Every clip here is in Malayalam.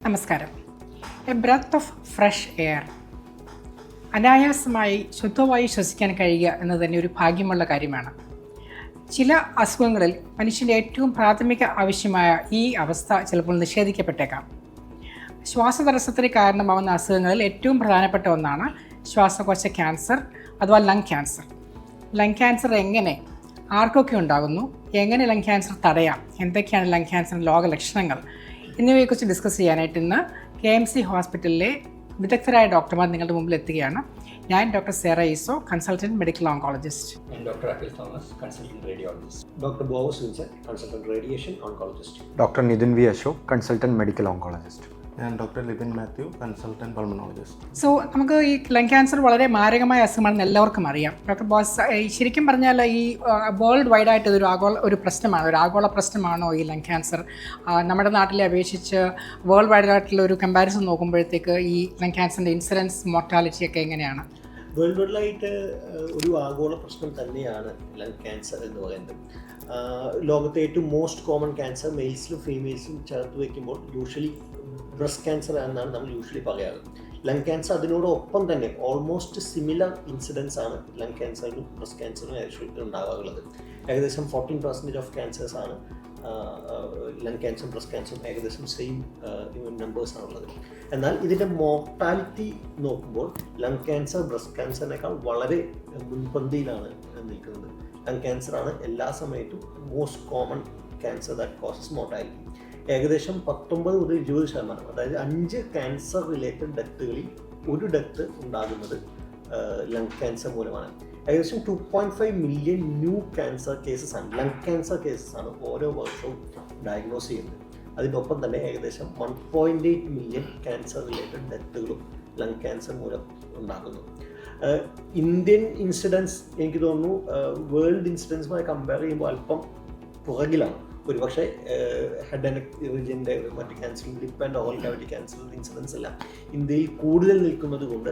നമസ്കാരം. A breath of fresh air, അനായാസമായി ശുദ്ധവായു ശ്വസിക്കാൻ കഴിയുക എന്നത് തന്നെ ഒരു ഭാഗ്യമുള്ള കാര്യമാണ്. ചില അസുഖങ്ങളിൽ മനുഷ്യൻ്റെ ഏറ്റവും പ്രാഥമിക ആവശ്യമായ ഈ അവസ്ഥ ചിലപ്പോൾ നിഷേധിക്കപ്പെട്ടേക്കാം. ശ്വാസതടസ്സത്തിന് കാരണമാകുന്ന അസുഖങ്ങളിൽ ഏറ്റവും പ്രധാനപ്പെട്ട ഒന്നാണ് ശ്വാസകോശ ക്യാൻസർ അഥവാ ലങ് ക്യാൻസർ. ലങ് ക്യാൻസർ എങ്ങനെ, ആർക്കൊക്കെ ഉണ്ടാകുന്നു, എങ്ങനെ ലങ് ക്യാൻസർ തടയാം, എന്തൊക്കെയാണ് ലങ് ക്യാൻസറിൻ്റെ രോഗലക്ഷണങ്ങൾ എന്നിവയെക്കുറിച്ച് ഡിസ്കസ് ചെയ്യാനായിട്ട് ഇന്ന് KMC ഹോസ്പിറ്റലിലെ വിദഗ്ധരായ ഡോക്ടർമാർ നിങ്ങളുടെ മുമ്പിൽ എത്തുകയാണ്. ഞാൻ doctor Sera Eso, consultant medical oncologist. Doctor Akhil Thomas, consultant radiologist. Doctor Bose Vinson, consultant radiation oncologist. Doctor Nithin V Ashok, consultant medical oncologist. ഞാൻ doctor Libin Mathew, consultant pulmonologist. So നമുക്ക് ഈ ലങ് ക്യാൻസർ വളരെ മാരകമായ അസുഖമാണെന്ന് എല്ലാവർക്കും അറിയാം. ഡോക്ടർ ബോസ്, ശരിക്കും പറഞ്ഞാൽ ഈ വേൾഡ് വൈഡായിട്ട് ഇതൊരു ഒരു പ്രശ്നമാണ്, ഒരു ആഗോള പ്രശ്നമാണോ ഈ ലങ് ക്യാൻസർ? നമ്മുടെ നാട്ടിലെ അപേക്ഷിച്ച് വേൾഡ് വൈഡായിട്ടുള്ള ഒരു കമ്പാരിസൺ നോക്കുമ്പോഴത്തേക്ക് ഈ ലങ് ക്യാൻസറിൻ്റെ ഇൻസിഡൻസ്, മോർട്ടാലിറ്റി ഒക്കെ എങ്ങനെയാണ്? വേൾഡ് വൈഡിലായിട്ട് ഒരു ആഗോള പ്രശ്നം തന്നെയാണ് ലങ് ക്യാൻസർ എന്ന് പറയുന്നത്. ലോകത്തെ ഏറ്റവും മോസ്റ്റ് കോമൺ ക്യാൻസർ മെയിൽസിലും ഫീമെയിൽസിലും ചേർത്ത് വയ്ക്കുമ്പോൾ യൂഷ്വലി ബ്രസ്റ്റ് ക്യാൻസർ എന്നാണ് നമ്മൾ യൂഷ്വലി പറയാറ്. ലങ് ക്യാൻസർ അതിനോടൊപ്പം തന്നെ ഓൾമോസ്റ്റ് സിമിലർ ഇൻസിഡൻസ് ആണ് ലങ് ക്യാൻസറിനും ബ്രസ്റ്റ് ക്യാൻസറിനും ആക്ച്വലി ഉണ്ടാകാറുള്ളത്. ഏകദേശം 14% ഓഫ് ക്യാൻസേഴ്സ് ആണ് ലങ് ക്യാൻസറും ബ്രസ്റ്റ് ക്യാൻസറും ഏകദേശം സെയിം നമ്പേഴ്സാണുള്ളത്. എന്നാൽ ഇതിൻ്റെ മോർട്ടാലിറ്റി നോക്കുമ്പോൾ ലങ് ക്യാൻസർ ബ്രസ്റ്റ് ക്യാൻസറിനേക്കാൾ വളരെ മുൻപന്തിയിലാണ് നിൽക്കുന്നത്. ലങ് ക്യാൻസറാണ് എല്ലാ സമയത്തും most common cancer that causes mortality. ഏകദേശം 19 മുതൽ 20%, അതായത് 5 ക്യാൻസർ റിലേറ്റഡ് ഡെത്തുകളിൽ ഒരു ഡെത്ത് ഉണ്ടാകുന്നത് ലങ് ക്യാൻസർ മൂലമാണ്. ഏകദേശം 2.5 മില്യൺ ന്യൂ ക്യാൻസർ കേസസ് ആണ്, ലങ് ക്യാൻസർ കേസസ് ആണ് ഓരോ വർഷവും ഡയഗ്നോസ് ചെയ്യുന്നത്. അതിനൊപ്പം തന്നെ ഏകദേശം 1.8 മില്യൺ ക്യാൻസർ റിലേറ്റഡ് ഡെത്തുകളും ലങ് ക്യാൻസർ മൂലം ഉണ്ടാകുന്നു. ഇന്ത്യൻ ഇൻസിഡൻസ് എനിക്ക് തോന്നുന്നു വേൾഡ് ഇൻസിഡൻസുമായി കമ്പയർ ചെയ്യുമ്പോൾ അല്പം പുറകിലാണ്. ഒരുപക്ഷെ ഹെഡ് ആൻഡ് നെക്ക് റീജിയൻ്റെ മറ്റ് cancer, lip and oral cavity ക്യാൻസറിൻ്റെ ഇൻസിഡൻസ് എല്ലാം ഇന്ത്യയിൽ കൂടുതൽ നിൽക്കുന്നത് കൊണ്ട്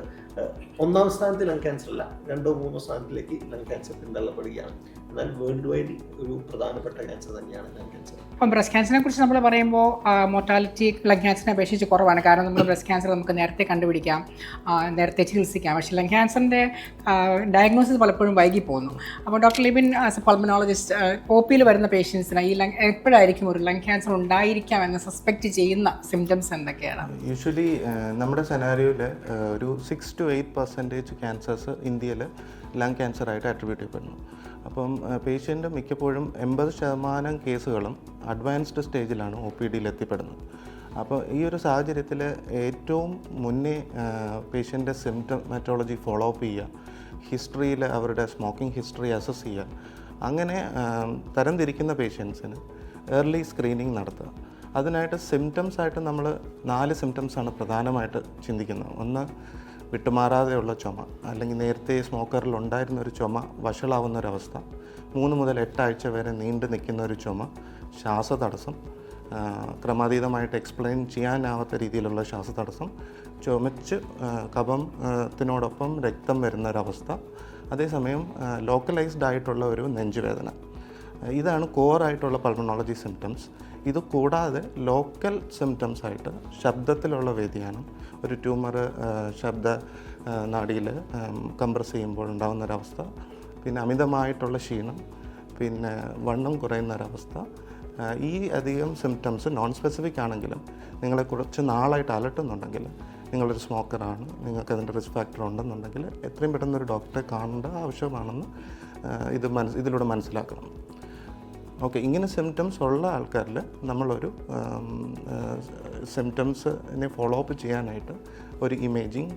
ഒന്നാം സ്ഥാനത്ത് ലങ് ക്യാൻസർ അല്ല, 2 or 3 സ്ഥാനത്തിലേക്ക് ലങ് ക്യാൻസർ പിന്തള്ളപ്പെടുകയാണ്. എന്നാൽ വേൾഡ് വൈഡ് ഒരു പ്രധാനപ്പെട്ട ക്യാൻസർ തന്നെയാണ് ലങ് ക്യാൻസർ. ഇപ്പം ബ്രസ്റ്റ് ക്യാൻസറിനെ കുറിച്ച് നമ്മൾ പറയുമ്പോൾ മോർട്ടാലിറ്റി ലങ് ക്യാൻസറിനെ അപേക്ഷിച്ച് കുറവാണ്. കാരണം നമ്മൾ ബ്രസ്റ്റ് ക്യാൻസർ നമുക്ക് നേരത്തെ കണ്ടുപിടിക്കാം, നേരത്തെ ചികിത്സിക്കാം. പക്ഷേ ലങ് ക്യാൻസറിൻ്റെ ഡയഗ്നോസിസ് പലപ്പോഴും വൈകി പോകുന്നു. അപ്പോൾ doctor Libin as a pulmonologist, OPയിൽ വരുന്ന പേഷ്യൻസിന് ഈ എപ്പോഴായിരിക്കും ഒരു ലങ് ക്യാൻസർ ഉണ്ടായിരിക്കാം എന്ന് സസ്പെക്റ്റ് ചെയ്യുന്ന സിംറ്റംസ് എന്തൊക്കെയാണ്? യൂഷ്വലി നമ്മുടെ സെനാരിയോയിൽ ഒരു 6 to 8% ക്യാൻസേഴ്സ് ഇന്ത്യയിൽ ലങ് ക്യാൻസറായിട്ട് അട്രിബ്യൂട്ട് ചെയ്യപ്പെടുന്നു. അപ്പം പേഷ്യൻ്റ് മിക്കപ്പോഴും 80% കേസുകളും അഡ്വാൻസ്ഡ് സ്റ്റേജിലാണ് OPDയിൽ എത്തിപ്പെടുന്നത്. അപ്പോൾ ഈ ഒരു സാഹചര്യത്തിൽ ഏറ്റവും മുന്നേ പേഷ്യൻ്റെ സിംറ്റമാറ്റോളജി ഫോളോ അപ്പ് ചെയ്യുക, ഹിസ്റ്ററിയിൽ അവരുടെ സ്മോക്കിംഗ് ഹിസ്റ്ററി അസസ് ചെയ്യുക, അങ്ങനെ തരംതിരിക്കുന്ന പേഷ്യൻസിന് ഏർലി സ്ക്രീനിങ് നടത്തുക. അതിനായിട്ട് സിംറ്റംസായിട്ട് നമ്മൾ 4 സിംറ്റംസാണ് പ്രധാനമായിട്ട് ചിന്തിക്കുന്നത്. ഒന്ന്, വിട്ടുമാറാതെയുള്ള ചുമ, അല്ലെങ്കിൽ നേരത്തെ സ്മോക്കറിൽ ഉണ്ടായിരുന്ന ഒരു ചുമ വഷളാവുന്നൊരവസ്ഥ, 3 മുതൽ 8 ആഴ്ച വരെ നീണ്ടു നിൽക്കുന്ന ഒരു ചുമ, ശ്വാസതടസ്സം, ക്രമാതീതമായിട്ട് എക്സ്പ്ലെയിൻ ചെയ്യാനാവാത്ത രീതിയിലുള്ള ശ്വാസതടസ്സം, ചുമച്ച് കഫത്തിനോടൊപ്പം രക്തം വരുന്നൊരവസ്ഥ, അതേസമയം ലോക്കലൈസ്ഡ് ആയിട്ടുള്ള ഒരു നെഞ്ചുവേദന. ഇതാണ് കോറായിട്ടുള്ള പൾമണോളജി സിംറ്റംസ്. ഇത് കൂടാതെ ലോക്കൽ സിംറ്റംസ് ആയിട്ട് ശബ്ദത്തിലുള്ള വ്യതിയാനം, ഒരു ട്യൂമർ ശബ്ദ നാഡിയിൽ കംപ്രസ് ചെയ്യുമ്പോൾ ഉണ്ടാകുന്നൊരവസ്ഥ, പിന്നെ അമിതമായിട്ടുള്ള ക്ഷീണം, പിന്നെ വണ്ണം കുറയുന്നൊരവസ്ഥ. ഈ അധികം സിംറ്റംസ് നോൺ സ്പെസിഫിക് ആണെങ്കിലും നിങ്ങളെ കുറച്ച് നാളായിട്ട് അലട്ടുന്നുണ്ടെങ്കിൽ, നിങ്ങളൊരു സ്മോക്കറാണ്, നിങ്ങൾക്ക് അതിൻ്റെ റിസ്ക് ഫാക്ടർ ഉണ്ടെന്നുണ്ടെങ്കിൽ എത്രയും പെട്ടെന്ന് ഒരു ഡോക്ടറെ കാണേണ്ട ആവശ്യമാണെന്ന് ഇതിലൂടെ മനസ്സിലാക്കണം. ഓക്കെ, ഇങ്ങനെ സിംറ്റംസ് ഉള്ള ആൾക്കാരിൽ നമ്മളൊരു സിംറ്റംസിനെ ഫോളോ അപ്പ് ചെയ്യാനായിട്ട് ഒരു ഇമേജിങ്,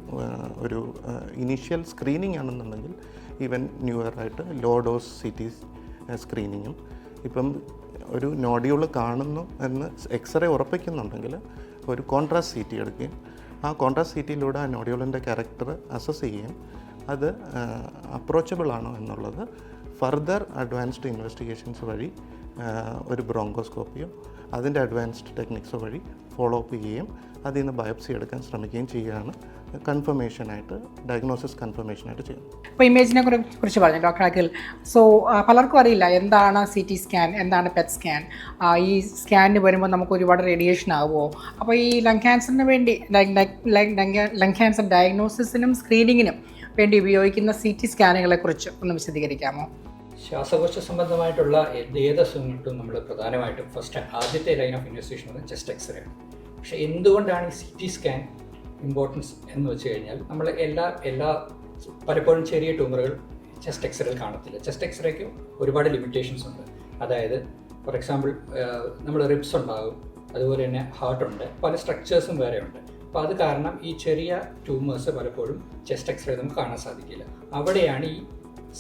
ഒരു ഇനീഷ്യൽ സ്ക്രീനിങ് ആണെന്നുണ്ടെങ്കിൽ ഈവൻ ന്യൂവറായിട്ട് ലോ ഡോസ് CT സ്ക്രീനിങ്ങും, ഇപ്പം ഒരു നോഡ്യൂൾ കാണുന്നു എന്ന് എക്സ്റേ ഉറപ്പിക്കുന്നുണ്ടെങ്കിൽ ഒരു കോൺട്രാസ്റ്റ് CT എടുക്കുകയും ആ കോൺട്രാസ്റ്റ് CTയിലൂടെ ആ നോഡ്യൂളിൻ്റെ ക്യാരക്ടർ അസസ് ചെയ്യുകയും അത് അപ്രോച്ചബിൾ ആണോ എന്നുള്ളത് ഫർദർ അഡ്വാൻസ്ഡ് ഇൻവെസ്റ്റിഗേഷൻസ് വഴി ഒരു ബ്രോങ്കോസ്കോപ്പിയോ അതിൻ്റെ അഡ്വാൻസ്ഡ് ടെക്നിക്സോ വഴി ഫോളോ അപ്പ് ചെയ്യുകയും അതിൽ നിന്ന് ബയോപ്സി എടുക്കാൻ ശ്രമിക്കുകയും ചെയ്യുകയാണ് കൺഫർമേഷനായിട്ട്, ഡയഗ്നോസിസ് കൺഫർമേഷനായിട്ട് ചെയ്യുന്നത്. അപ്പോൾ ഇമേജിനെ കുറിച്ച് പറഞ്ഞു ഡോക്ടർ അഖിൽ. സോ പലർക്കും അറിയില്ല എന്താണ് CT സ്കാൻ, എന്താണ് പെറ്റ് സ്കാൻ. ഈ സ്കാനിന് വരുമ്പോൾ നമുക്ക് ഒരുപാട് റേഡിയേഷൻ ആവുമോ? അപ്പോൾ ഈ ലങ് ക്യാൻസറിന് വേണ്ടി ലങ് ക്യാൻസർ ഡയഗ്നോസിസിനും സ്ക്രീനിങ്ങിനും വേണ്ടി ഉപയോഗിക്കുന്ന CT സ്കാനുകളെ കുറിച്ച് ഒന്ന് വിശദീകരിക്കാമോ? ശ്വാസകോശ സംബന്ധമായിട്ടുള്ള ഏത് അസുഖങ്ങൾക്കും നമ്മൾ പ്രധാനമായിട്ടും ആദ്യത്തെ line of investigation chest x-ray ആണ്. പക്ഷേ എന്തുകൊണ്ടാണ് ഈ CT സ്കാൻ ഇമ്പോർട്ടൻസ് എന്ന് വെച്ച് കഴിഞ്ഞാൽ നമ്മൾ പലപ്പോഴും ചെറിയ ട്യൂമറുകൾ ചെസ്റ്റ് എക്സ്റേയിൽ കാണത്തില്ല. ചെസ്റ്റ് എക്സ്റേക്ക് ഒരുപാട് ലിമിറ്റേഷൻസ് ഉണ്ട്. അതായത് ഫോർ എക്സാമ്പിൾ നമ്മൾ റിബ്സ് ഉണ്ടാകും, അതുപോലെ തന്നെ ഹാർട്ടുണ്ട്, പല സ്ട്രക്ചേഴ്സും വേറെ ഉണ്ട്. അപ്പോൾ അത് കാരണം ഈ ചെറിയ ട്യൂമേഴ്സ് പലപ്പോഴും ചെസ്റ്റ് എക്സ്റേ നമുക്ക് കാണാൻ സാധിക്കില്ല. അവിടെയാണ് ഈ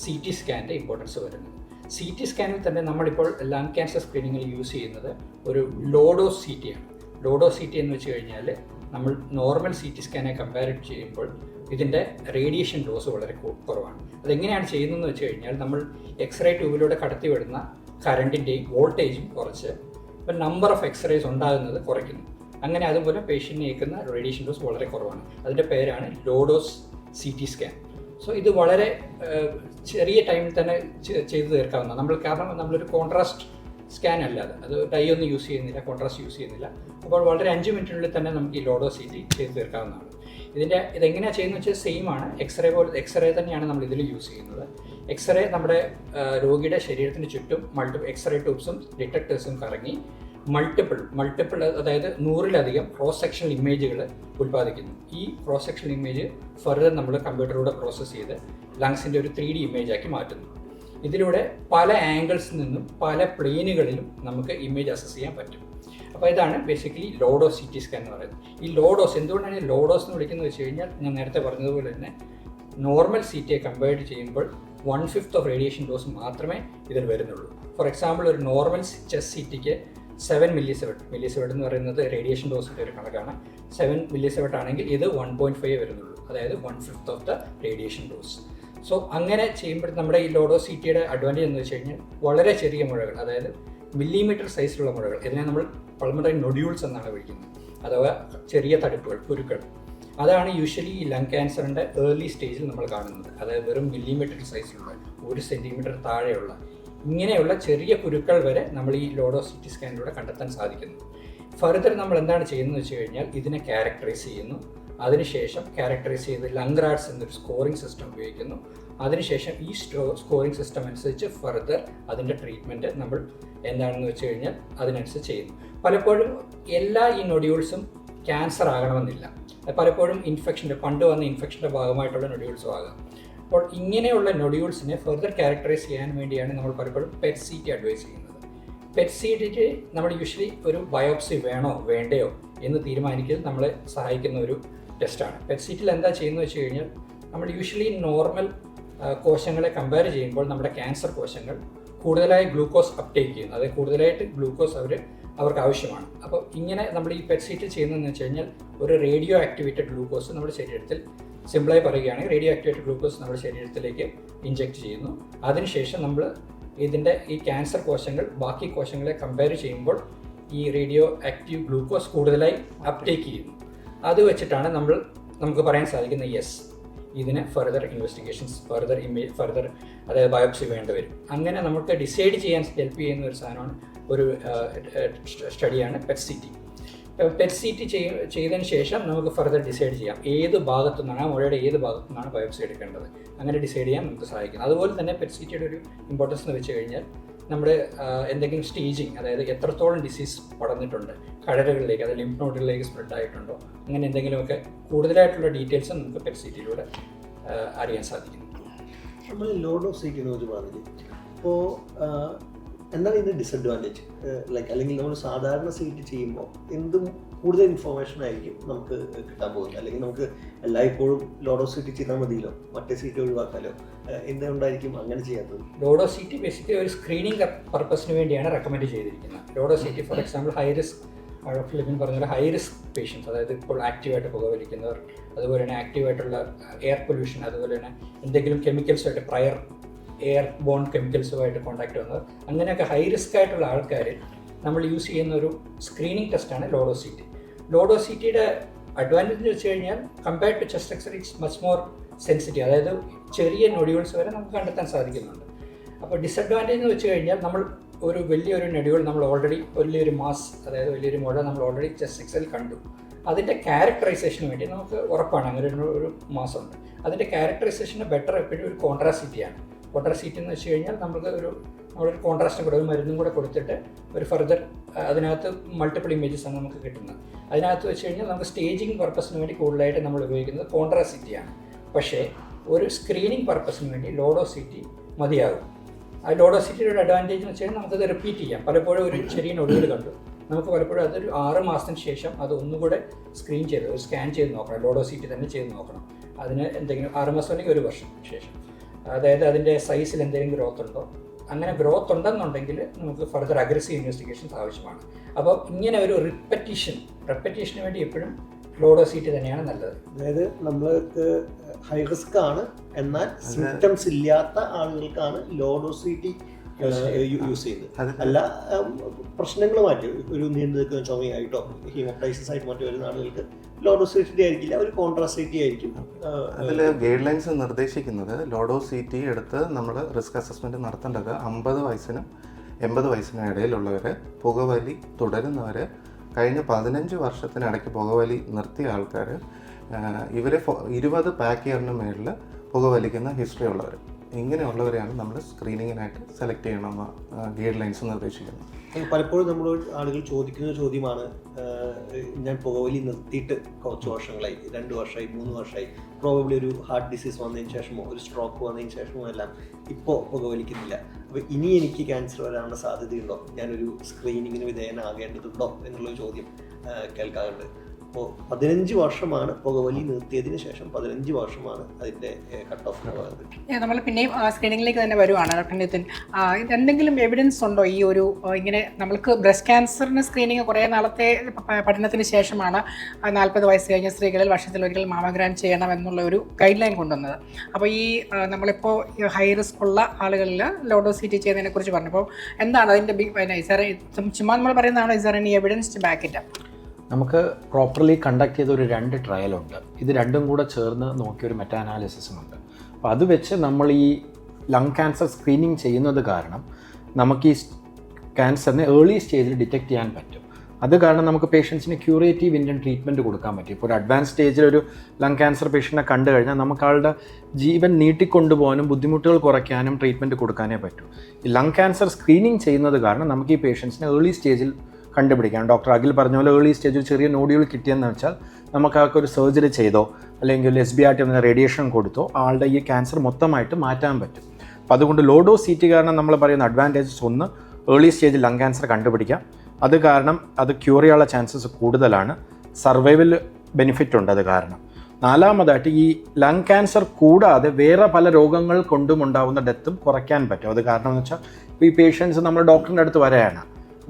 CT സ്കാനിൻ്റെ ഇമ്പോർട്ടൻസ് വരുന്നത്. CT സ്കാനിൽ തന്നെ നമ്മളിപ്പോൾ ലങ് ക്യാൻസർ സ്ക്രീനിങ്ങിൽ യൂസ് ചെയ്യുന്നത് ഒരു ലോഡോസ് CT ആണ്. ലോഡോസ് CT എന്ന് വെച്ച് കഴിഞ്ഞാൽ നമ്മൾ നോർമൽ CT സ്കാനെ കമ്പയർ ചെയ്യുമ്പോൾ ഇതിൻ്റെ റേഡിയേഷൻ ഡോസ് വളരെ കുറവാണ്. അതെങ്ങനെയാണ് ചെയ്യുന്നതെന്ന് വെച്ച് കഴിഞ്ഞാൽ നമ്മൾ എക്സ്റേ ട്യൂബിലൂടെ കടത്തി വിടുന്ന കറണ്ടിൻ്റെയും വോൾട്ടേജും കുറച്ച് ഇപ്പം നമ്പർ ഓഫ് എക്സ്റേസ് ഉണ്ടാകുന്നത് കുറയ്ക്കുന്നു. അങ്ങനെ അതുപോലെ പേഷ്യൻറ്റിന് ഏൽക്കുന്ന റേഡിയേഷൻ ഡോസ് വളരെ കുറവാണ്. അതിൻ്റെ പേരാണ് ലോഡോസ് CT സ്കാൻ. സോ ഇത് വളരെ ചെറിയ ടൈമിൽ തന്നെ ചെയ്തു തീർക്കാവുന്ന കാരണം നമ്മളൊരു കോൺട്രാസ്റ്റ് സ്കാൻ അല്ലാതെ അത് ഡൈ ഒന്നും യൂസ് ചെയ്യുന്നില്ല, കോൺട്രാസ്റ്റ് യൂസ് ചെയ്യുന്നില്ല. അപ്പോൾ വളരെ 5 മിനിറ്റിനുള്ളിൽ തന്നെ നമുക്ക് ഈ ലോഡോ CT ചെയ്ത് തീർക്കാവുന്നതാണ്. ഇതെങ്ങനെയാണ് ചെയ്യുന്നത് വെച്ചാൽ സെയിം ആണ്. എക്സ്റേ തന്നെയാണ് നമ്മൾ ഇതിൽ യൂസ് ചെയ്യുന്നത്. എക്സ്റേ നമ്മുടെ രോഗിയുടെ ശരീരത്തിന് ചുറ്റും എക്സ്റേ ട്യൂബ്സും ഡിറ്റക്ടേഴ്സും കറങ്ങി മൾട്ടിപ്പിൾ അതായത് 100-ലധികം ക്രോസ് സെക്ഷണൽ ഇമേജുകൾ ഉൽപ്പാദിക്കുന്നു. ഈ ക്രോസ് സെക്ഷണൽ ഇമേജ് ഫർദർ നമ്മൾ കമ്പ്യൂട്ടറിലൂടെ പ്രോസസ്സ് ചെയ്ത് ലങ്സിൻ്റെ ഒരു 3D ഇമേജാക്കി മാറ്റുന്നു. ഇതിലൂടെ പല ആംഗിൾസിൽ നിന്നും പല പ്ലെയിനുകളിലും നമുക്ക് ഇമേജ് അസസ് ചെയ്യാൻ പറ്റും. അപ്പോൾ ഇതാണ് ബേസിക്കലി ലോഡോസ് CT സ്കാൻ എന്ന് പറയുന്നത്. ഈ ലോഡോസ് എന്തുകൊണ്ടാണ് ലോഡോസ് എന്ന് വിളിക്കുന്നത് വെച്ച് കഴിഞ്ഞാൽ ഞാൻ നേരത്തെ പറഞ്ഞതുപോലെ തന്നെ നോർമൽ CTയെ കമ്പയർ ചെയ്യുമ്പോൾ 1/5 ഓഫ് റേഡിയേഷൻ ഡോസ് മാത്രമേ ഇതിൽ വരുന്നുള്ളൂ. ഫോർ എക്സാമ്പിൾ ഒരു നോർമൽ ചെസ്റ്റ് CTക്ക് 7 മില്ലിസിവെർട്ട് എന്ന് പറയുന്നത് റേഡിയേഷൻ ഡോസിൻ്റെ ഒരു കണക്കാണ്. 7 മില്ലിസിവെർട്ട് ആണെങ്കിൽ ഇത് 1.5 വരുന്നുള്ളൂ, അതായത് 1/5 of the radiation dose. So അങ്ങനെ ചെയ്യുമ്പോൾ നമ്മുടെ ഈ ലോഡോ CTയുടെ അഡ്വാൻറ്റേജ് എന്ന് വെച്ച് കഴിഞ്ഞാൽ വളരെ ചെറിയ മുഴകൾ, അതായത് മില്ലിമീറ്റർ സൈസിലുള്ള മുഴകൾ, ഇതിനെ നമ്മൾ പൾമണറി നൊഡ്യൂൾസ് എന്നാണ് വിളിക്കുന്നത്, അഥവാ ചെറിയ തടുപ്പുകൾ, കുരുക്കൾ. അതാണ് യൂഷ്വലി ഈ ലങ് ക്യാൻസറിൻ്റെ ഏർലി സ്റ്റേജിൽ നമ്മൾ കാണുന്നത്. അതായത് വെറും മില്ലിമീറ്റർ സൈസിലുള്ള 1 സെൻറ്റിമീറ്റർ താഴെയുള്ള ഇങ്ങനെയുള്ള ചെറിയ കുരുക്കൾ വരെ നമ്മൾ ഈ ലോഡോ CT സ്കാനിലൂടെ കണ്ടെത്താൻ സാധിക്കുന്നു. ഫർദർ നമ്മൾ എന്താണ് ചെയ്യുന്നത് വെച്ച് കഴിഞ്ഞാൽ ഇതിനെ ക്യാരക്ടറൈസ് ചെയ്യുന്നു. അതിനുശേഷം ക്യാരക്ടറൈസ് ചെയ്ത് ലങ് റാഡ്സ് എന്നൊരു സ്കോറിംഗ് സിസ്റ്റം ഉപയോഗിക്കുന്നു. അതിനുശേഷം ഈ സ്കോറിംഗ് സിസ്റ്റം അനുസരിച്ച് ഫർദർ അതിൻ്റെ ട്രീറ്റ്മെൻറ്റ് നമ്മൾ എന്താണെന്ന് വെച്ച് കഴിഞ്ഞാൽ അതിനനുസരിച്ച് ചെയ്യുന്നു. പലപ്പോഴും എല്ലാ ഈ നൊഡ്യൂൾസും ക്യാൻസർ ആകണമെന്നില്ല. പലപ്പോഴും പണ്ട് വന്ന ഇൻഫെക്ഷൻ്റെ ഭാഗമായിട്ടുള്ള നൊഡ്യൂൾസും ആകാം. അപ്പോൾ ഇങ്ങനെയുള്ള നൊഡ്യൂൾസിനെ ഫർദർ ക്യാരക്ടറൈസ് ചെയ്യാൻ വേണ്ടിയാണ് നമ്മൾ പലപ്പോഴും പെറ്റ് CT അഡ്വൈസ് ചെയ്യുന്നത്. പെറ്റ് CTക്ക് നമ്മൾ യൂഷ്വലി ഒരു ബയോപ്സി വേണോ വേണ്ടയോ എന്ന് തീരുമാനിക്കുന്നത് നമ്മളെ സഹായിക്കുന്ന ഒരു ടെസ്റ്റാണ്. പെറ്റ് CTയിൽ എന്താ ചെയ്യുന്നത് വെച്ച് കഴിഞ്ഞാൽ നമ്മൾ യൂഷ്വലി നോർമൽ കോശങ്ങളെ കമ്പയർ ചെയ്യുമ്പോൾ നമ്മുടെ ക്യാൻസർ കോശങ്ങൾ കൂടുതലായി ഗ്ലൂക്കോസ് അപ്ടേക്ക് ചെയ്യുന്നു. അതായത് കൂടുതലായിട്ട് ഗ്ലൂക്കോസ് അവർക്ക് ആവശ്യമാണ്. അപ്പോൾ ഇങ്ങനെ നമ്മൾ ഈ പെറ്റ് CT ചെയ്യുന്നതെന്ന് വെച്ച് കഴിഞ്ഞാൽ ഒരു റേഡിയോ ആക്ടിവേറ്റഡ് ഗ്ലൂക്കോസ് നമ്മുടെ ശരീരത്തിൽ, സിമ്പിളായി പറയുകയാണെങ്കിൽ റേഡിയോ ആക്ടിവേറ്റഡ് ഗ്ലൂക്കോസ് നമ്മുടെ ശരീരത്തിലേക്ക് ഇഞ്ചെക്ട് ചെയ്യുന്നു. അതിനുശേഷം നമ്മൾ ഈ ക്യാൻസർ കോശങ്ങൾ ബാക്കി കോശങ്ങളെ കമ്പയർ ചെയ്യുമ്പോൾ ഈ റേഡിയോ ആക്റ്റീവ് ഗ്ലൂക്കോസ് കൂടുതലായി അപ്ടേക്ക് ചെയ്യുന്നു. അത് വെച്ചിട്ടാണ് നമുക്ക് പറയാൻ സാധിക്കുന്ന യെസ്, ഇതിന് ഫർദർ ഇൻവെസ്റ്റിഗേഷൻസ്, ഫർദർ അതായത് ബയോപ്സി വേണ്ടിവരും. അങ്ങനെ നമുക്ക് ഡിസൈഡ് ചെയ്യാൻ ഹെൽപ്പ് ചെയ്യുന്ന ഒരു സാധനമാണ്, ഒരു സ്റ്റഡിയാണ് പെറ്റ് CT. പെറ്റ് CT ചെയ്തതിന് ശേഷം നമുക്ക് ഫർദർ ഡിസൈഡ് ചെയ്യാം ഏത് ഭാഗത്തു നിന്നാണ്, മുഴയുടെ ഏത് ഭാഗത്തു നിന്നാണ് ബയോപ്സി എടുക്കേണ്ടത്. അങ്ങനെ ഡിസൈഡ് ചെയ്യാൻ നമുക്ക് സഹായിക്കും. അതുപോലെ തന്നെ പെറ്റ് CTയുടെ ഒരു ഇമ്പോർട്ടൻസ് എന്ന് വെച്ച് കഴിഞ്ഞാൽ നമ്മുടെ എന്തെങ്കിലും സ്റ്റേജിങ്, അതായത് എത്രത്തോളം ഡിസീസ് പടർന്നിട്ടുണ്ട്, കഴലുകളിലേക്ക്, അത് ലിംഫ് നോഡുകളിലേക്ക് സ്പ്രെഡ് ആയിട്ടുണ്ടോ, അങ്ങനെ എന്തെങ്കിലുമൊക്കെ കൂടുതലായിട്ടുള്ള ഡീറ്റെയിൽസ് നമുക്ക് പെറ്റ് CTയിലൂടെ അറിയാൻ സാധിക്കും. നമ്മൾ ലോഡോ CT എന്ന് വെച്ച് പറഞ്ഞു. അപ്പോൾ എന്താണ് ഇതിൻ്റെ ഡിസഡ്വാൻറ്റേജ്? അല്ലെങ്കിൽ നമ്മൾ സാധാരണ CT ചെയ്യുമ്പോൾ എന്തും കൂടുതൽ ഇൻഫോർമേഷൻ ആയിരിക്കും നമുക്ക് കിട്ടാൻ പോകുന്നത്. അല്ലെങ്കിൽ നമുക്ക് എല്ലായ്പ്പോഴും ലോഡോ CT ചെയ്താൽ മതിയല്ലോ, മറ്റേ CT ഒഴിവാക്കാമല്ലോ, എന്തുകൊണ്ടായിരിക്കും അങ്ങനെ ചെയ്യാത്തത്? ലോഡോ CT ബേസിക്കലി ഒരു സ്ക്രീനിങ് പർപ്പസിന് വേണ്ടിയാണ് റെക്കമെൻഡ് ചെയ്തിരിക്കുന്നത്. ലോഡോ CT for example high risk, doctor Libin പറഞ്ഞ ഹൈ റിസ്ക് പേഷ്യൻസ്, അതായത് ഇപ്പോൾ ആക്റ്റീവായിട്ട് പുകവലിക്കുന്നവർ, അതുപോലെ തന്നെ ആക്റ്റീവായിട്ടുള്ള എയർ പൊല്യൂഷൻ, അതുപോലെ തന്നെ എന്തെങ്കിലും കെമിക്കൽസുമായിട്ട് പ്രയർ എയർ ബോൺ കെമിക്കൽസുമായിട്ട് കോൺടാക്ട് വന്നവർ, അങ്ങനെയൊക്കെ ഹൈ റിസ്ക് ആയിട്ടുള്ള ആൾക്കാർ നമ്മൾ യൂസ് ചെയ്യുന്ന ഒരു സ്ക്രീനിങ് ടെസ്റ്റാണ് ലോഡോ CT. ലോ ഡോസ് സി ടിയുടെ അഡ്വാൻറ്റേജ് എന്ന് വെച്ച് കഴിഞ്ഞാൽ compared to chest x-ray it's much more sensitive, അതായത് ചെറിയ നൊഡ്യൂൾസ് വരെ നമുക്ക് കണ്ടെത്താൻ സാധിക്കുന്നുണ്ട്. അപ്പോൾ ഡിസഡ്വാൻറ്റേജ് എന്ന് വെച്ച് കഴിഞ്ഞാൽ നമ്മൾ വലിയൊരു നൊഡ്യൂൾ നമ്മൾ ഓൾറെഡി വലിയൊരു മാസ്, അതായത് വലിയൊരു മുഴ നമ്മൾ ഓൾറെഡി ചെസ്റ്റ് എക്സ്റേയിൽ കണ്ടു. അതിൻ്റെ ക്യാരക്ടറൈസേഷന് വേണ്ടി നമുക്ക് ഉറപ്പാണ് അങ്ങനെ ഒരു മാസമുണ്ട്. അതിൻ്റെ ക്യാരക്ടറൈസേഷന് ബെറ്റർ എപ്പോഴും ഒരു കോൺട്രാസിറ്റിയാണ്. കോൺട്രാസിറ്റി എന്ന് വെച്ച് കഴിഞ്ഞാൽ നമ്മളൊരു കോൺട്രാസ്റ്റും കൂടെ ഒരു മരുന്നും കൂടെ കൊടുത്തിട്ട് ഒരു ഫർദർ അതിനകത്ത് മൾട്ടിപ്പിൾ ഇമേജസ് ആണ് നമുക്ക് കിട്ടുന്നത്. അതിനകത്ത് വെച്ച് കഴിഞ്ഞാൽ നമുക്ക് സ്റ്റേജിങ് പർപ്പസിന് വേണ്ടി കൂടുതലായിട്ട് നമ്മൾ ഉപയോഗിക്കുന്നത് കോൺട്രാസിറ്റിയാണ്. പക്ഷേ ഒരു സ്ക്രീനിങ് പർപ്പസിന് വേണ്ടി ലോ ഡോസ് സി ടി മതിയാകും. ആ ലോ ഡോസ് സി ടിയുടെ ഒരു അഡ്വാൻറ്റേജ് എന്ന് വെച്ച് കഴിഞ്ഞാൽ നമുക്കത് റിപ്പീറ്റ് ചെയ്യാം. പലപ്പോഴും ഒരു ചെറിയ നൊടികൾ കണ്ടു, നമുക്ക് പലപ്പോഴും അതൊരു 6 മാസത്തിന് ശേഷം അത് ഒന്നുകൂടെ സ്കാൻ ചെയ്ത് നോക്കണം. ലോ ഡോസ് സി ടി തന്നെ ചെയ്ത് നോക്കണം. അതിന് എന്തെങ്കിലും 6 മാസം അല്ലെങ്കിൽ 1 വർഷം ശേഷം, അതായത് അതിൻ്റെ സൈസിൽ എന്തെങ്കിലും ഗ്രോത്ത് ഉണ്ടോ, അങ്ങനെ ഗ്രോത്ത് ഉണ്ടെന്നുണ്ടെങ്കിൽ നമുക്ക് ഫർദർ അഗ്രസീവ് ഇൻവെസ്റ്റിഗേഷൻസ് ആവശ്യമാണ്. അപ്പോൾ ഇങ്ങനെ ഒരു റെപ്പറ്റീഷന് വേണ്ടി എപ്പോഴും ലോ ഡോസ് സി ടി തന്നെയാണ് നല്ലത്. അതായത് നമ്മൾക്ക് ഹൈ റിസ്ക് ആണ്, എന്നാൽ സിംറ്റംസ് ഇല്ലാത്ത ആളുകൾക്കാണ് low dose C T use ചെയ്യുന്നത്. അല്ല പ്രശ്നങ്ങൾ മാറ്റി ഒരു നീണ്ടു നിൽക്കുന്ന ചുമയായിട്ടോ ഹീമോപ്റ്റൈസിസ് ആയിട്ട് മറ്റു വരുന്ന ആളുകൾക്ക് ലോ ഡോസ് സി ടി ആയിരിക്കില്ല, ഒരു കോൺട്രാസിറ്റി ആയിരിക്കും. അതിൽ ഗൈഡ് ലൈൻസ് നിർദ്ദേശിക്കുന്നത് ലോ ഡോസ് സി ടി എടുത്ത് നമ്മൾ റിസ്ക് അസസ്മെൻറ്റ് നടത്തേണ്ടത് 50 വയസ്സിനും 80 വയസ്സിനും ഇടയിലുള്ളവർ, പുകവലി തുടരുന്നവർ, കഴിഞ്ഞ 15 വർഷത്തിനിടയ്ക്ക് പുകവലി നിർത്തിയ ആൾക്കാർ, ഇവരെ 20 പാക്ക് ഇയറിന് മേളിൽ പുകവലിക്കുന്ന ഹിസ്റ്ററി ഉള്ളവർ, ഇങ്ങനെയുള്ളവരെയാണ് നമ്മൾ സ്ക്രീനിങ്ങിനായിട്ട് സെലക്ട് ചെയ്യണമെന്ന് ഗൈഡ് ലൈൻസ് നിർദ്ദേശിക്കുന്നത്. പലപ്പോഴും നമ്മൾ ആളുകൾ ചോദിക്കുന്ന ചോദ്യമാണ്, ഞാൻ പുകവലി നിർത്തിയിട്ട് കുറച്ച് വർഷങ്ങളായി, 2 വർഷമായി 3 വർഷമായി, പ്രോബബ്ലി ഒരു ഹാർട്ട് ഡിസീസ് വന്നതിന് ശേഷമോ ഒരു സ്ട്രോക്ക് വന്നതിന് ശേഷമോ എല്ലാം ഇപ്പോൾ പുകവലിക്കുന്നില്ല. അപ്പോൾ ഇനി എനിക്ക് ക്യാൻസർ വരാനുള്ള സാധ്യതയുണ്ടോ, ഞാനൊരു സ്ക്രീനിങ്ങിന് വിധേയനാകേണ്ടതുണ്ടോ എന്നുള്ളൊരു ചോദ്യം കേൾക്കാറുണ്ട്. അപ്പോൾ 15 വർഷമാണ് പുകവലി നിർത്തിയതിന് ശേഷം 15 വർഷമാണ് അതിൻ്റെ കട്ട് ഓഫ് എന്ന് പറയുന്നത്. നമ്മൾ പിന്നെയും സ്ക്രീനിങ്ങിലേക്ക് തന്നെ വരുവാണ് ഡോക്ടർ നിതിൻ. എന്തെങ്കിലും എവിഡൻസ് ഉണ്ടോ ഈ ഒരു ഇങ്ങനെ നമ്മൾക്ക് ബ്രസ്റ്റ് ക്യാൻസറിന് സ്ക്രീനിങ് കുറേ നാളത്തെ പഠനത്തിന് ശേഷമാണ് 40 വയസ്സ് കഴിഞ്ഞ സ്ത്രീകളിൽ വർഷത്തിലൊരിക്കൽ മാമോഗ്രാം ചെയ്യണം എന്നുള്ള ഒരു ഗൈഡ് ലൈൻ കൊണ്ടുവന്നത്. അപ്പോൾ ഈ നമ്മളിപ്പോൾ ഹൈ റിസ്ക് ഉള്ള ആളുകളിൽ ലോ ഡോസ് സി ടി ചെയ്യുന്നതിനെ കുറിച്ച് പറഞ്ഞപ്പോൾ എന്താണ് അതിൻ്റെ ചുമ്മാ നമ്മൾ പറയുന്നതാണോ, is there any evidence to back it? നമുക്ക് പ്രോപ്പർലി കണ്ടക്ട് ചെയ്ത ഒരു 2 ട്രയലുണ്ട്. ഇത് രണ്ടും കൂടെ ചേർന്ന് നോക്കിയൊരു മെറ്റാ അനാലിസിസും ഉണ്ട്. അപ്പോൾ അത് വെച്ച് നമ്മൾ ഈ ലങ് ക്യാൻസർ സ്ക്രീനിങ് ചെയ്യുന്നത് കാരണം നമുക്ക് ഈ ക്യാൻസറിനെ ഏർലി സ്റ്റേജിൽ ഡിറ്റക്ട് ചെയ്യാൻ പറ്റും. അത് കാരണം നമുക്ക് പേഷ്യൻസിന് ക്യൂറേറ്റീവ് ഇന്ത്യൻ ട്രീറ്റ്മെൻറ്റ് കൊടുക്കാൻ പറ്റും. ഇപ്പോൾ ഒരു അഡ്വാൻസ് സ്റ്റേജിൽ ഒരു ലങ് ക്യാൻസർ പേഷ്യൻറ്റിനെ കണ്ടു കഴിഞ്ഞാൽ നമുക്ക് ആളുടെ ജീവൻ നീട്ടിക്കൊണ്ടുപോകാനും ബുദ്ധിമുട്ടുകൾ കുറയ്ക്കാനും ട്രീറ്റ്മെൻറ്റ് കൊടുക്കാനേ പറ്റൂ. ഈ ലങ് ക്യാൻസർ സ്ക്രീനിങ് ചെയ്യുന്നത് കാരണം നമുക്ക് ഈ പേഷ്യൻസിനെ ഏർലി സ്റ്റേജിൽ കണ്ടുപിടിക്കാം. ഡോക്ടർ അഖിൽ പറഞ്ഞ പോലെ ഏർലി സ്റ്റേജിൽ ചെറിയ നോഡ്യൂൾ കിട്ടിയെന്ന് വെച്ചാൽ നമുക്ക് ആൾക്ക് ഒരു സർജറി ചെയ്തോ അല്ലെങ്കിൽ SBRT എന്ന റേഡിയേഷൻ കൊടുത്തോ ആളുടെ ഈ ക്യാൻസർ മൊത്തമായിട്ട് മാറ്റാൻ പറ്റും. അപ്പോൾ അതുകൊണ്ട് ലോ ഡോസ് സി ടി കാരണം നമ്മൾ പറയുന്ന അഡ്വാൻറ്റേജസ്, ഒന്ന് ഏർലി സ്റ്റേജിൽ ലങ് ക്യാൻസർ കണ്ടുപിടിക്കാം, അത് കാരണം അത് ക്യൂർ ചെയ്യാനുള്ള ചാൻസസ് കൂടുതലാണ്, സർവൈവൽ ബെനിഫിറ്റ് ഉണ്ട് അത് കാരണം. 4മതായിട്ട് ഈ ലങ് ക്യാൻസർ കൂടാതെ വേറെ പല രോഗങ്ങൾ കൊണ്ടും ഉണ്ടാകുന്ന ഡെത്തും കുറയ്ക്കാൻ പറ്റും. അത് കാരണം എന്ന് വെച്ചാൽ ഇപ്പോൾ ഈ പേഷ്യൻസ് നമ്മൾ ഡോക്ടറിൻ്റെ അടുത്ത് വരെയാണ്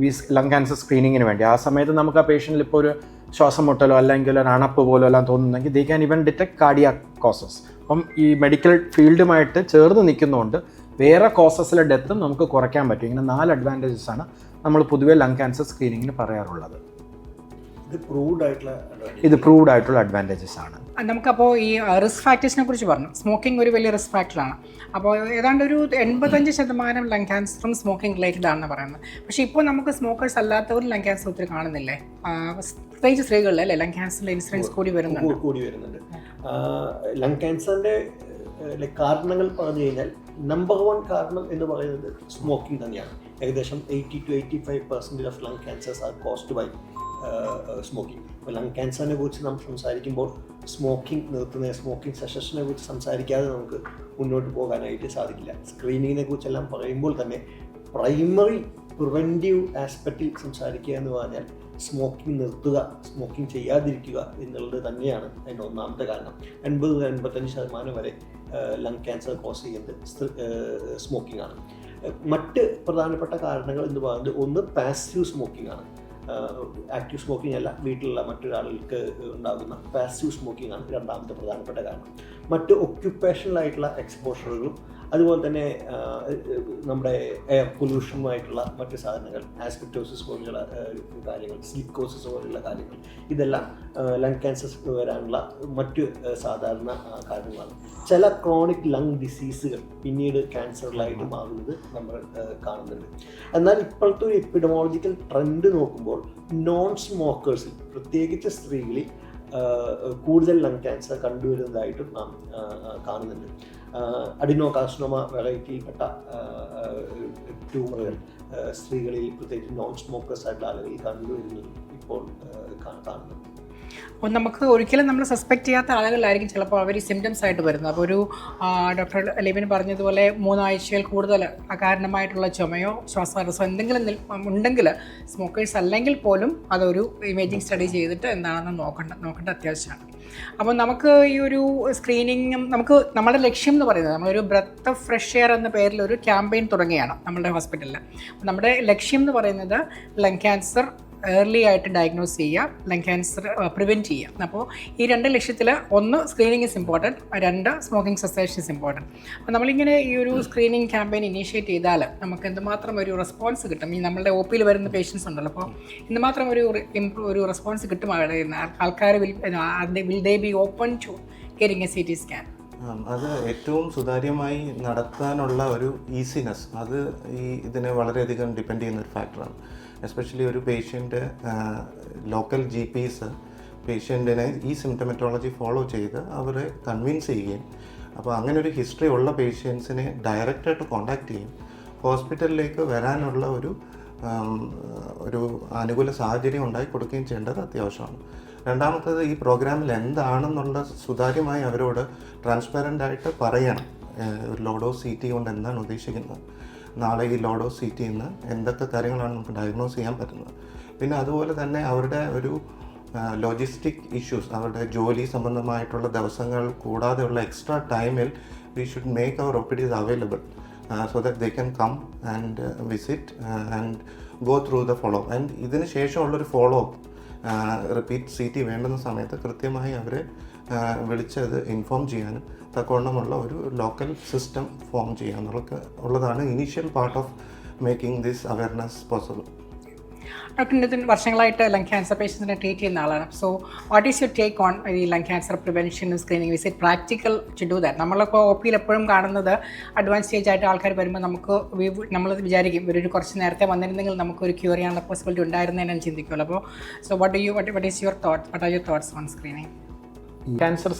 ഈ ലങ് ക്യാൻസർ സ്ക്രീനിങ്ങിന് വേണ്ടി. ആ സമയത്ത് നമുക്ക് ആ പേഷ്യൻറ്റിൽ ഇപ്പോൾ ഒരു ശ്വാസം മുട്ടലോ അല്ലെങ്കിൽ ഒരു അണപ്പ് പോലോ എല്ലാം തോന്നുന്നെങ്കിൽ ദേ ക്യാൻ ഇവൻ ഡിറ്റക്ട് കാർഡിയാക് കോസസ്. അപ്പം ഈ മെഡിക്കൽ ഫീൽഡുമായിട്ട് ചേർന്ന് നിൽക്കുന്നതുകൊണ്ട് വേറെ കോസസിലെ ഡെത്തും നമുക്ക് കുറയ്ക്കാൻ പറ്റും. ഇങ്ങനെ 4 അഡ്വാൻറ്റേജസ് ആണ് നമ്മൾ പൊതുവേ ലങ് ക്യാൻസർ സ്ക്രീനിങ്ങിന് പറയാറുള്ളത്. ഇത് പ്രൂവ്ഡ് ആയിട്ടുള്ള അഡ്വാൻറ്റേജസ് ആണ്. നമുക്കപ്പോൾ ഈ റിസ്ക് ഫാക്ടേഴ്സിനെ കുറിച്ച് പറഞ്ഞു. സ്മോക്കിംഗ് ഒരു വലിയ റിസ്ക് ഫാക്ടറാണ്. അപ്പോൾ ഏതാണ്ട് ഒരു 85% ലങ് ക്യാൻസറും സ്മോക്കിംഗ് റിലേറ്റഡ് ആണെന്ന് പറയുന്നത്. പക്ഷേ ഇപ്പോൾ നമുക്ക് സ്മോക്കേഴ്സ് അല്ലാത്തവരും ലങ് ക്യാൻസർ ഒത്തിരി കാണുന്നില്ലേ, പ്രത്യേകിച്ച് സ്ത്രീകളിൽ അല്ലേ ലങ് ക്യാൻസറിൻ്റെ ഇൻസിഡൻസ് കൂടി വരുന്നുണ്ട്. ലങ് ക്യാൻസറിൻ്റെ കാരണങ്ങൾ പറഞ്ഞു കഴിഞ്ഞാൽ നമ്പർ 1 കാരണം എന്ന് പറയുന്നത് സ്മോക്കിംഗ് തന്നെയാണ്. ഏകദേശം 80 to 85% of lung cancers are caused by smoking. അപ്പോൾ ലങ് ക്യാൻസറിനെ കുറിച്ച് നമ്മൾ സംസാരിക്കുമ്പോൾ സ്മോക്കിംഗ് സെഷനെ കുറിച്ച് സംസാരിക്കാതെ നമുക്ക് മുന്നോട്ട് പോകാനായിട്ട് സാധിക്കില്ല. സ്ക്രീനിങ്ങിനെ കുറിച്ചെല്ലാം പറയുമ്പോൾ തന്നെ പ്രൈമറി പ്രിവെൻറ്റീവ് ആസ്പെക്റ്റിൽ സംസാരിക്കുക എന്ന് പറഞ്ഞാൽ സ്മോക്കിംഗ് നിർത്തുക, സ്മോക്കിംഗ് ചെയ്യാതിരിക്കുക എന്നുള്ളത് തന്നെയാണ് അതിൻ്റെ ഒന്നാമത്തെ കാരണം. 80-85% വരെ ലങ് ക്യാൻസർ കോസ് ചെയ്യുന്നത് സ്മോക്കിംഗ് ആണ്. മറ്റ് പ്രധാനപ്പെട്ട കാരണങ്ങൾ എന്ന് പറയുന്നത് ഒന്ന് പാസീവ് സ്മോക്കിംഗ് ആണ്. ആക്റ്റീവ് സ്മോക്കിംഗ് അല്ല, വീട്ടിലുള്ള മറ്റൊരാൾക്ക് ഉണ്ടാകുന്ന പാസീവ് സ്മോക്കിംഗ് ആണ് രണ്ടാമത്തെ പ്രധാനപ്പെട്ട കാരണം. മറ്റ് ഒക്യുപ്പേഷണലായിട്ടുള്ള എക്സ്പോഷറുകളും അതുപോലെ തന്നെ നമ്മുടെ എയർ പൊല്യൂഷനുമായിട്ടുള്ള മറ്റ് സാധനങ്ങൾ, ആസ്ബെസ്റ്റോസിസ് പോലുള്ള കാര്യങ്ങൾ, സിലിക്കോസിസ് പോലുള്ള കാര്യങ്ങൾ, ഇതെല്ലാം ലങ് ക്യാൻസർ വരാനുള്ള മറ്റ് സാധാരണ കാരണങ്ങളാണ്. ചില ക്രോണിക് ലങ് ഡിസീസുകൾ പിന്നീട് ക്യാൻസറിലായിട്ട് മാറുന്നത് നമ്മൾ കാണുന്നുണ്ട്. എന്നാൽ ഇപ്പോഴത്തെ ഒരു എപ്പിഡമോളജിക്കൽ ട്രെൻഡ് നോക്കുമ്പോൾ നോൺ സ്മോക്കേഴ്സിൽ, പ്രത്യേകിച്ച് സ്ത്രീകളിൽ കൂടുതൽ ലങ് ക്യാൻസർ കണ്ടുവരുന്നതായിട്ടും നാം കാണുന്നുണ്ട്. അഡിനോകാർസിനോമ വെറൈറ്റിയിൽപ്പെട്ട ട്യൂമറുകൾ സ്ത്രീകളിൽ, പ്രത്യേകിച്ച് നോൺ സ്മോക്കേഴ്സ് ആയിട്ടുള്ള ആളുകളിൽ കണ്ടുവരുന്നതും ഇപ്പോൾ കാണുന്നുണ്ട്. അപ്പോൾ നമുക്ക് ഒരിക്കലും നമ്മൾ സസ്പെക്ട് ചെയ്യാത്ത ആളുകളിലായിരിക്കും ചിലപ്പോൾ അവർ സിംറ്റംസ് ആയിട്ട് വരുന്നത്. അപ്പോൾ ഒരു ഡോക്ടർ ലെബിൻ പറഞ്ഞതുപോലെ 3 ആഴ്ചയിൽ കൂടുതൽ അകാരണമായിട്ടുള്ള ചുമയോ ശ്വാസതടസ്സമോ എന്തെങ്കിലും ഉണ്ടെങ്കിൽ, സ്മോക്കേഴ്സ് അല്ലെങ്കിൽ പോലും അതൊരു ഇമേജിങ് സ്റ്റഡി ചെയ്തിട്ട് എന്താണെന്ന് നോക്കേണ്ട അത്യാവശ്യമാണ്. അപ്പോൾ നമുക്ക് ഈ ഒരു സ്ക്രീനിങ്ങും നമ്മുടെ ലക്ഷ്യം എന്ന് പറയുന്നത്, നമ്മളൊരു ബ്രെത്ത് ഓഫ് ഫ്രഷ് എയർ എന്ന പേരിൽ ഒരു ക്യാമ്പയിൻ തുടങ്ങിയാണ് നമ്മുടെ ഹോസ്പിറ്റലിൽ. അപ്പോൾ നമ്മുടെ ലക്ഷ്യം എന്ന് പറയുന്നത് ലങ് ക്യാൻസർ ഏർലി ആയിട്ട് ഡയഗ്നോസ് ചെയ്യുക, ലങ് ക്യാൻസർ പ്രിവെൻറ്റ് ചെയ്യുക. അപ്പോൾ ഈ 2 ലക്ഷ്യത്തിൽ 1 screening is important, 2 smoking cessation is important. അപ്പോൾ നമ്മളിങ്ങനെ ഈ ഒരു സ്ക്രീനിങ് ക്യാമ്പയിൻ ഇനീഷ്യേറ്റ് ചെയ്താൽ നമുക്ക് എന്തുമാത്രം ഒരു റെസ്പോൺസ് കിട്ടും. ഈ നമ്മളുടെ ഒ പിയിൽ വരുന്ന പേഷ്യൻസ് ഉണ്ടല്ലോ, അപ്പോൾ എന്തുമാത്രം ഒരു റെസ്പോൺസ് കിട്ടും ആൾക്കാർ will they be open to getting a CT scan. അത് ഏറ്റവും സുതാര്യമായി നടത്താനുള്ള ഒരു ഈസിനെസ്, അത് ഇതിനെ വളരെയധികം ഡിപ്പെൻഡ് ചെയ്യുന്ന ഒരു ഫാക്ടറാണ്. എസ്പെഷ്യലി ഒരു പേഷ്യൻ്റ് ലോക്കൽ GPs പേഷ്യൻറ്റിനെ ഈ സിംറ്റമറ്റോളജി ഫോളോ ചെയ്ത് അവരെ കൺവിൻസ് ചെയ്യുകയും, അപ്പോൾ അങ്ങനെ ഒരു ഹിസ്റ്ററി ഉള്ള പേഷ്യൻസിനെ ഡയറക്റ്റായിട്ട് കോൺടാക്റ്റ് ചെയ്യും, ഹോസ്പിറ്റലിലേക്ക് വരാനുള്ള ഒരു അനുകൂല സാഹചര്യം ഉണ്ടാക്കി കൊടുക്കുകയും ചെയ്യേണ്ടത് അത്യാവശ്യമാണ്. രണ്ടാമത്തത്, ഈ പ്രോഗ്രാമിൽ എന്താണെന്നുള്ള സുതാര്യമായി അവരോട് ട്രാൻസ്പെറൻ്റ് ആയിട്ട് പറയണം. ഒരു ലോഡോസ് CT കൊണ്ട് എന്താണ് ഉദ്ദേശിക്കുന്നത്, നാളെ ഈ ലോഡോസ് CT നിന്ന് എന്തൊക്കെ കാര്യങ്ങളാണ് നമുക്ക് ഡയഗ്നോസ് ചെയ്യാൻ പറ്റുന്നത്. പിന്നെ അതുപോലെ തന്നെ അവരുടെ ഒരു ലോജിസ്റ്റിക് ഇഷ്യൂസ്, അവരുടെ ജോലി സംബന്ധമായിട്ടുള്ള ദിവസങ്ങൾ കൂടാതെയുള്ള എക്സ്ട്രാ ടൈമിൽ we should make our OPDs available so that they can come and visit and go through the follow-up. And ഇതിന് ശേഷമുള്ളൊരു ഫോളോ അപ്പ് റിപ്പീറ്റ് CT വേണ്ടുന്ന സമയത്ത് കൃത്യമായി അവരെ വിളിച്ചത് ഇൻഫോം ചെയ്യാനും തക്കവണ്ണമുള്ള ഒരു ലോക്കൽ സിസ്റ്റം ഫോം ചെയ്യാന്നുള്ളതൊക്കെ ഉള്ളതാണ് initial part of making this awareness possible. Doctor Nithin വർഷങ്ങളായിട്ട് ലങ് ക്യാൻസർ പേഷ്യൻസിനെ ട്രീറ്റ് ചെയ്യുന്ന ആളാണ്. So what is your take on ഈ lung cancer prevention screening? Is it practical to do that? നമ്മളിപ്പോൾ OP എപ്പോഴും കാണുന്നത് അഡ്വാൻസ് സ്റ്റേജ് ആയിട്ട് ആൾക്കാർ വരുമ്പോൾ നമ്മൾ വിചാരിക്കും ഇവരൊരു കുറച്ച് നേരത്തെ വന്നിരുന്നെങ്കിൽ നമുക്കൊരു ക്യൂർ ചെയ്യാനുള്ള പോസിബിലിറ്റി ഉണ്ടായിരുന്നതിനാണ് ചിന്തിക്കുള്ളൂ. അപ്പോൾ so what is your thought, what are your thoughts on screening? Cancer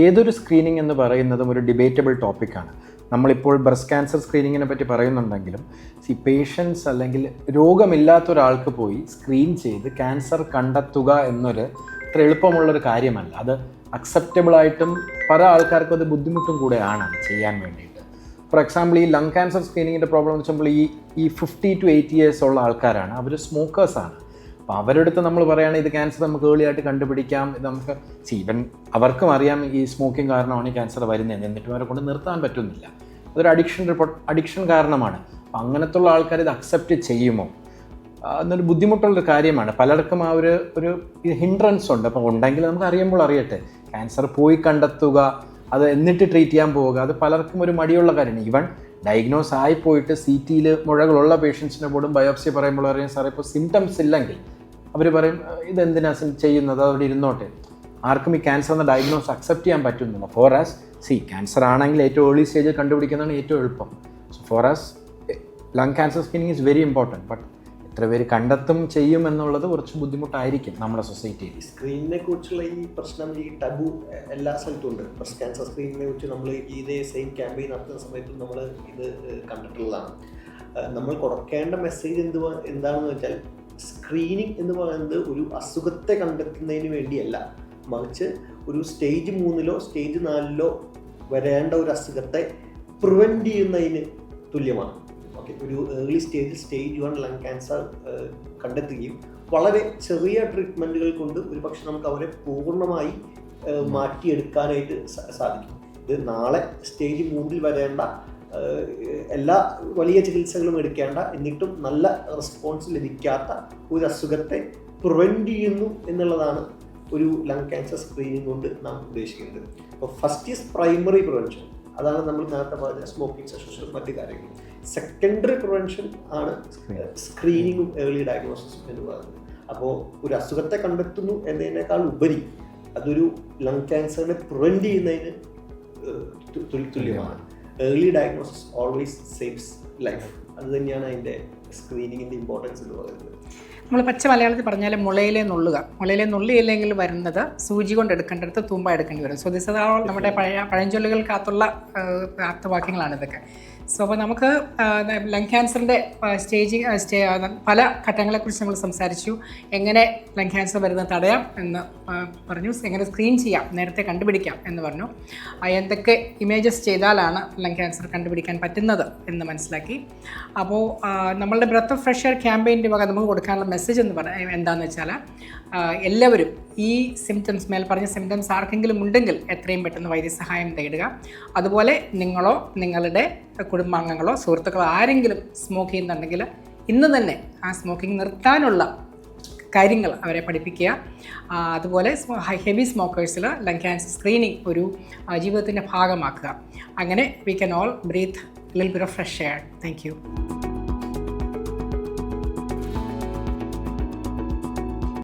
ഏതൊരു സ്ക്രീനിങ് എന്ന് പറയുന്നതും ഒരു ഡിബേറ്റബിൾ ടോപ്പിക്കാണ്. നമ്മളിപ്പോൾ ബ്രസ്റ്റ് ക്യാൻസർ സ്ക്രീനിങ്ങിനെ പറ്റി പറയുന്നുണ്ടെങ്കിലും പേഷ്യൻസ് അല്ലെങ്കിൽ രോഗമില്ലാത്ത ഒരാൾക്ക് പോയി സ്ക്രീൻ ചെയ്ത് ക്യാൻസർ കണ്ടെത്തുക എന്നൊരു അത്ര എളുപ്പമുള്ളൊരു കാര്യമല്ല. അത് അക്സെപ്റ്റബിളായിട്ടും പല ആൾക്കാർക്കും അത് ബുദ്ധിമുട്ടും കൂടെയാണ് അത് ചെയ്യാൻ വേണ്ടിയിട്ട്. ഫോർ എക്സാമ്പിൾ, ഈ ലങ് ക്യാൻസർ സ്ക്രീനിങ്ങിൻ്റെ പ്രോബ്ലം എന്ന് വെച്ചാൽ ഈ 50 to 80 years ഉള്ള ആൾക്കാരാണ്, അവർ സ്മോക്കേഴ്സാണ്. അപ്പോൾ അവരെടുത്ത് നമ്മൾ പറയുകയാണെങ്കിൽ ഇത് ക്യാൻസർ നമുക്ക് ഏർലി ആയിട്ട് കണ്ടുപിടിക്കാം, ഇത് നമുക്ക് ഈവൻ അവർക്കും അറിയാം ഈ സ്മോക്കിംഗ് കാരണമാണ് ഈ ക്യാൻസർ വരുന്നത്, എന്നിട്ടും അവരെ കൊണ്ട് നിർത്താൻ പറ്റുന്നില്ല. അതൊരു അഡിക്ഷൻ കാരണമാണ്. അപ്പം അങ്ങനത്തുള്ള ആൾക്കാർ ഇത് അക്സെപ്റ്റ് ചെയ്യുമോ എന്നൊരു ബുദ്ധിമുട്ടുള്ളൊരു കാര്യമാണ്. പലർക്കും ആ ഒരു ഹിൻഡ്രൻസ് ഉണ്ട്. അപ്പോൾ ഉണ്ടെങ്കിൽ നമുക്ക് അറിയുമ്പോൾ അറിയട്ടെ, ക്യാൻസർ പോയി കണ്ടെത്തുക, അത് എന്നിട്ട് ട്രീറ്റ് ചെയ്യാൻ പോവുക, അത് പലർക്കും ഒരു മടിയുള്ള കാര്യമാണ്. ഈവൻ ഡയഗ്നോസ് ആയിപ്പോയിട്ട് CTയിൽ മുഴകളുള്ള പേഷ്യൻസിനെ പോലും ബയോപ്സി പറയുമ്പോൾ അറിയാം സാറേ ഇപ്പോൾ സിംറ്റംസ് ഇല്ലെങ്കിൽ അവർ പറയും ഇതെന്തിനാ ചെയ്യുന്നത്, അവിടെ ഇരുന്നോട്ടെ. ആർക്കും ഈ ക്യാൻസർ എന്ന ഡയഗ്നോസ് അക്സെപ്റ്റ് ചെയ്യാൻ പറ്റുന്നില്ല. ഫോർ ആസ് ക്യാൻസർ ആണെങ്കിൽ ഏറ്റവും ഏർലി സ്റ്റേജിൽ കണ്ടുപിടിക്കുന്നതാണ് ഏറ്റവും എളുപ്പം. So far as lung cancer screening is very important. But എത്ര പേര് കണ്ടെത്തും ചെയ്യും എന്നുള്ളത് കുറച്ച് ബുദ്ധിമുട്ടായിരിക്കും നമ്മുടെ സൊസൈറ്റിയിൽ. സ്ക്രീനിനെ കുറിച്ചുള്ള ഈ പ്രശ്നം, ഈ ടബു എല്ലാ സ്ഥലത്തും ഉണ്ട്. ബ്രസ്റ്റ് ക്യാൻസർ സ്ക്രീനിനെ കുറിച്ച് നമ്മൾ ഇതേ സെയിം ക്യാമ്പയിൻ നടത്തുന്ന സമയത്തും നമ്മൾ ഇത് കണ്ടിട്ടുള്ളതാണ്. നമ്മൾ കൊടുക്കേണ്ട മെസ്സേജ് എന്താണെന്ന് വെച്ചാൽ, സ്ക്രീനിങ് എന്ന് പറയുന്നത് ഒരു അസുഖത്തെ കണ്ടെത്തുന്നതിന് വേണ്ടിയല്ല, മറിച്ച് ഒരു സ്റ്റേജ് 3-ലോ സ്റ്റേജ് 4-ലോ വരേണ്ട ഒരു അസുഖത്തെ പ്രിവെൻറ്റ് ചെയ്യുന്നതിന് തുല്യമാണ്. ഓക്കെ, ഒരു ഏർലി സ്റ്റേജ് 1 ലങ് ക്യാൻസർ കണ്ടെത്തുകയും വളരെ ചെറിയ ട്രീറ്റ്മെൻറ്റുകൾ കൊണ്ട് ഒരുപക്ഷെ നമുക്ക് അവരെ പൂർണ്ണമായി മാറ്റിയെടുക്കാനായിട്ട് സാധിക്കും. ഇത് നാളെ സ്റ്റേജ് 3-ൽ വരേണ്ട എല്ലാ വലിയ ചികിത്സകളും എടുക്കേണ്ട, എന്നിട്ടും നല്ല റെസ്പോൺസ് ലഭിക്കാത്ത ഒരു അസുഖത്തെ പ്രിവെൻറ്റ് ചെയ്യുന്നു എന്നുള്ളതാണ് ഒരു ലങ് ക്യാൻസർ സ്ക്രീനിങ് കൊണ്ട് നാം ഉദ്ദേശിക്കുന്നത്. അപ്പോൾ ഫസ്റ്റ് ഈസ് പ്രൈമറി പ്രിവെൻഷൻ. അതാണ് നമ്മൾ നേരത്തെ പറഞ്ഞ സ്മോക്കിംഗ് സെഷൻസും മറ്റു കാര്യങ്ങളും. സെക്കൻഡറി പ്രിവെൻഷൻ ആണ് സ്ക്രീനിങ്ങും ഏർലി ഡയഗ്നോസിസും എന്ന് പറയുന്നത്. അപ്പോൾ ഒരു അസുഖത്തെ കണ്ടെത്തുന്നു എന്നതിനേക്കാൾ ഉപരി അതൊരു ലങ് ക്യാൻസറിനെ പ്രിവെൻറ്റ് ചെയ്യുന്നതിന് തുല്യമാണ്. Early diagnosis always saves life. അത് തന്നെയാണ് അതിൻ്റെ സ്ക്രീനിങ്ങിൻ്റെ ഇമ്പോർട്ടൻസ് എന്ന് പറയുന്നത്. നമ്മൾ പച്ച മലയാളത്തിൽ പറഞ്ഞാൽ മുളയിലെ നുള്ളിയില്ലെങ്കിൽ വരുന്നത് സൂചി കൊണ്ട് എടുക്കേണ്ടടുത്ത് തൂമ്പ എടുക്കേണ്ടി വരും. സോ ദിസ് ആർ നമ്മുടെ പഴഞ്ചൊല്ലുകൾക്കകത്തുള്ള ആപ്തവാക്യങ്ങളാണ് ഇതൊക്കെ. സോ അപ്പോൾ നമുക്ക് ലങ് ക്യാൻസറിൻ്റെ പല ഘട്ടങ്ങളെക്കുറിച്ച് നമ്മൾ സംസാരിച്ചു. എങ്ങനെ ലങ് ക്യാൻസർ വരുന്നത് തടയാം എന്ന് പറഞ്ഞു, എങ്ങനെ സ്ക്രീൻ ചെയ്യാം, നേരത്തെ കണ്ടുപിടിക്കാം എന്ന് പറഞ്ഞു, എന്തൊക്കെ ഇമേജസ് ചെയ്താലാണ് ലങ് ക്യാൻസർ കണ്ടുപിടിക്കാൻ പറ്റുന്നത് എന്ന് മനസ്സിലാക്കി. അപ്പോൾ നമ്മളുടെ ബ്രെത്ത് ഓഫ് ഫ്രഷ് എയർ ക്യാമ്പയിൻ്റെ വക നമുക്ക് കൊടുക്കാനുള്ള മെസ്സേജ് എന്ന് എന്താണെന്ന് വെച്ചാൽ, എല്ലാവരും ഈ സിംറ്റംസ്, മേൽപ്പറഞ്ഞ സിംറ്റംസ് ആർക്കെങ്കിലും ഉണ്ടെങ്കിൽ എത്രയും പെട്ടെന്ന് വൈദ്യസഹായം തേടുക. അതുപോലെ നിങ്ങളോ നിങ്ങളുടെ കുടുംബാംഗങ്ങളോ സുഹൃത്തുക്കളോ ആരെങ്കിലും സ്മോക്ക് ചെയ്യുന്നുണ്ടെങ്കിൽ ഇന്ന് തന്നെ ആ സ്മോക്കിംഗ് നിർത്താനുള്ള കാര്യങ്ങൾ അവരെ പഠിപ്പിക്കുക. അതുപോലെ ഹെവി സ്മോക്കേഴ്സിൽ ലങ് ക്യാൻസർ സ്ക്രീനിങ് ഒരു ജീവിതത്തിൻ്റെ ഭാഗമാക്കുക. അങ്ങനെ we can all breathe little bit of fresh air. Thank U.